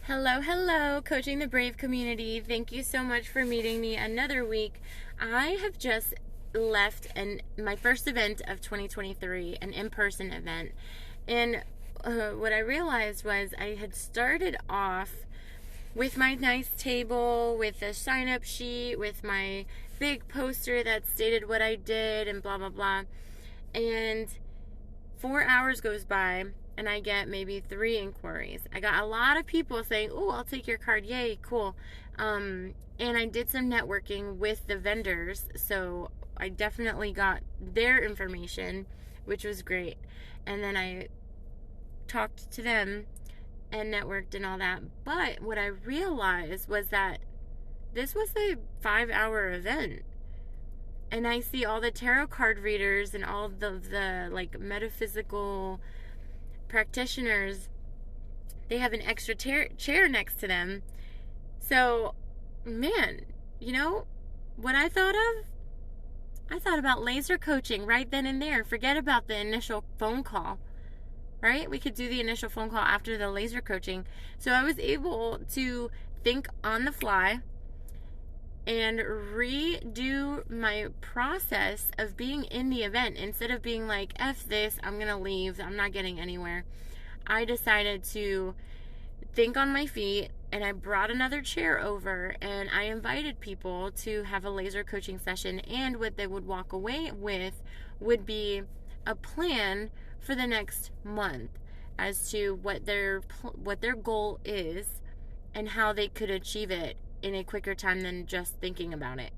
Hello, hello, Coaching the Brave community. Thank you so much for meeting me another week. I have just left my first event of 2023, an in-person event. And what I realized was I had started off with my nice table, with a sign-up sheet, with my big poster that stated what I did and blah, blah, blah. And 4 hours goes by and I get maybe 3 inquiries. I got a lot of people saying, "Oh, I'll take your card. Yay, cool." And I did some networking with the vendors, so I definitely got their information, which was great. And then I talked to them and networked and all that. But what I realized was that this was a 5-hour event. And I see all the tarot card readers and all the like metaphysical practitioners. They have an extra chair next to them. So, man, you know what I thought of? I thought about laser coaching right then and there. Forget about the initial phone call, right? We could do the initial phone call after the laser coaching. So I was able to think on the fly and redo my process of being in the event. Instead of being like, F this, I'm going to leave, I'm not getting anywhere. I decided to think on my feet, and I brought another chair over, and I invited people to have a laser coaching session, and what they would walk away with would be a plan for the next month as to what their goal is and how they could achieve it in a quicker time than just thinking about it.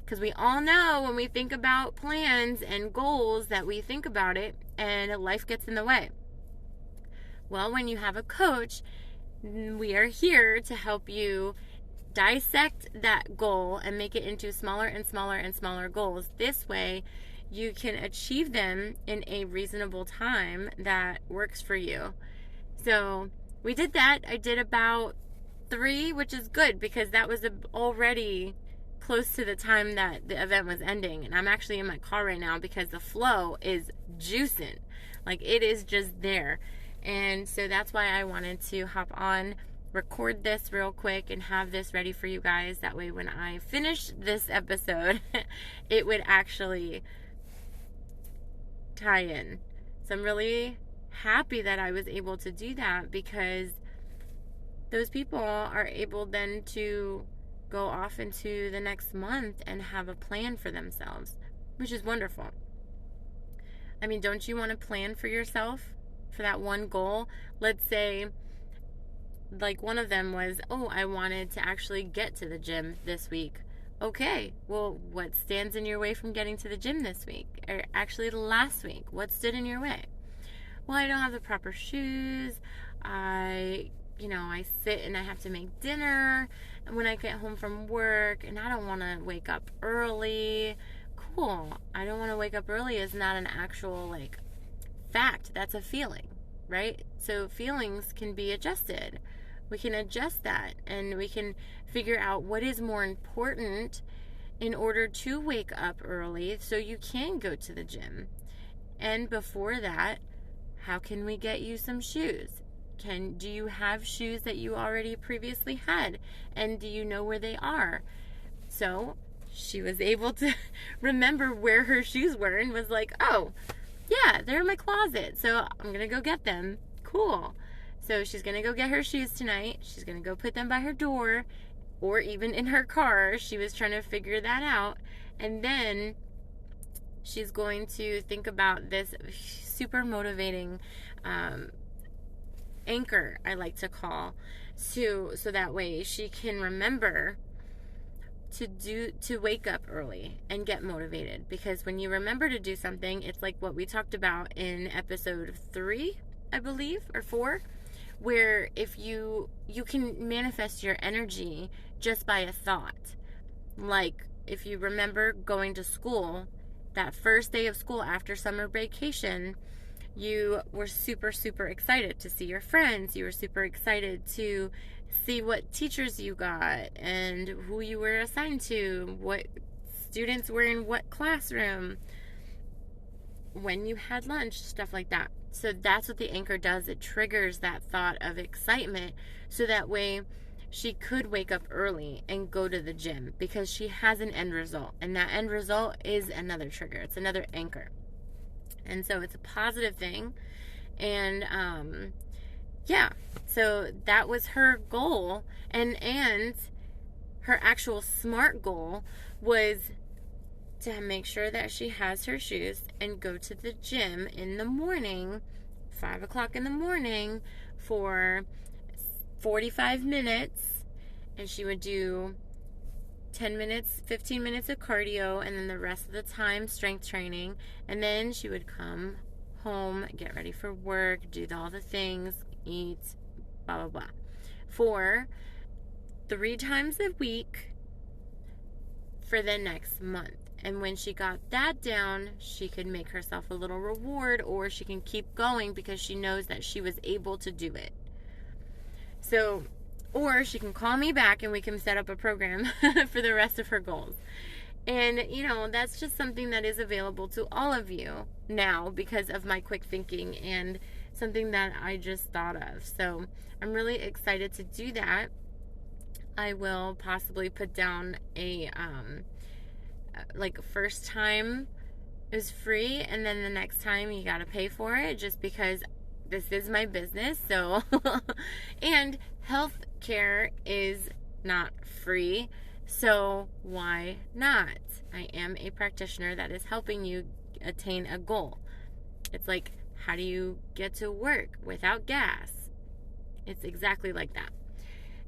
Because we all know when we think about plans and goals that we think about it and life gets in the way. Well, when you have a coach, we are here to help you dissect that goal and make it into smaller and smaller and smaller goals. This way, you can achieve them in a reasonable time that works for you. So we did that. I did about 3, which is good because that was already close to the time that the event was ending. And I'm actually in my car right now because the flow is juicing. Like, it is just there. And so that's why I wanted to hop on, record this real quick, and have this ready for you guys. That way when I finish this episode, it would actually tie in. So I'm really happy that I was able to do that, because those people are able then to go off into the next month and have a plan for themselves, which is wonderful. I mean, don't you want to plan for yourself for that one goal? Let's say, like, one of them was, oh, I wanted to actually get to the gym this week. Okay, well, what stands in your way from getting to the gym this week? Or actually last week, what stood in your way? Well, I don't have the proper shoes. I sit and I have to make dinner when I get home from work, and I don't want to wake up early. Cool. I don't want to wake up early is not an actual, like, fact. That's a feeling, right? So feelings can be adjusted. We can adjust that, and we can figure out what is more important in order to wake up early so you can go to the gym. And before that, how can we get you some shoes? Do you have shoes that you already previously had? And do you know where they are? So she was able to remember where her shoes were and was like, oh, yeah, they're in my closet. So I'm going to go get them. Cool. So she's going to go get her shoes tonight. She's going to go put them by her door or even in her car. She was trying to figure that out. And then she's going to think about this super motivating anchor, I like to call, so that way she can remember to wake up early and get motivated. Because when you remember to do something, it's like what we talked about in episode 3, I believe, or 4, where if you can manifest your energy just by a thought. Like, if you remember going to school, that first day of school after summer vacation, you were super, super excited to see your friends. You were super excited to see what teachers you got and who you were assigned to, what students were in what classroom, when you had lunch, stuff like that. So that's what the anchor does. It triggers that thought of excitement, so that way she could wake up early and go to the gym because she has an end result. And that end result is another trigger. It's another anchor. And so it's a positive thing. And yeah, so that was her goal. And her actual SMART goal was to make sure that she has her shoes and go to the gym in the morning, 5 o'clock in the morning, for 45 minutes. And she would do 10 minutes, 15 minutes of cardio, and then the rest of the time strength training. And then she would come home, get ready for work, do all the things, eat, blah, blah, blah, for 3 times a week for the next month. And when she got that down, she could make herself a little reward, or she can keep going because she knows that she was able to do it. So, or she can call me back and we can set up a program for the rest of her goals. And, that's just something that is available to all of you now because of my quick thinking and something that I just thought of. So I'm really excited to do that. I will possibly put down a, first time is free, and then the next time you got to pay for it, just because this is my business. So, and health care is not free. So why not? I am a practitioner that is helping you attain a goal. It's like, how do you get to work without gas? It's exactly like that.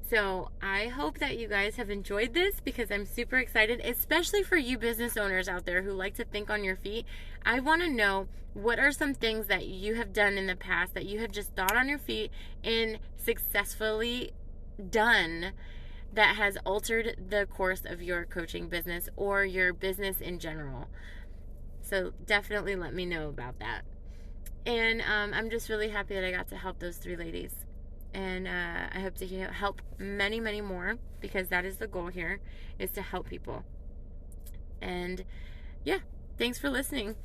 So I hope that you guys have enjoyed this, because I'm super excited, especially for you business owners out there who like to think on your feet. I want to know, what are some things that you have done in the past that you have just thought on your feet and successfully done, that has altered the course of your coaching business or your business in general. So definitely let me know about that. And I'm just really happy that I got to help those 3 ladies. And I hope to help many, many more, because that is the goal here, is to help people. And yeah, thanks for listening.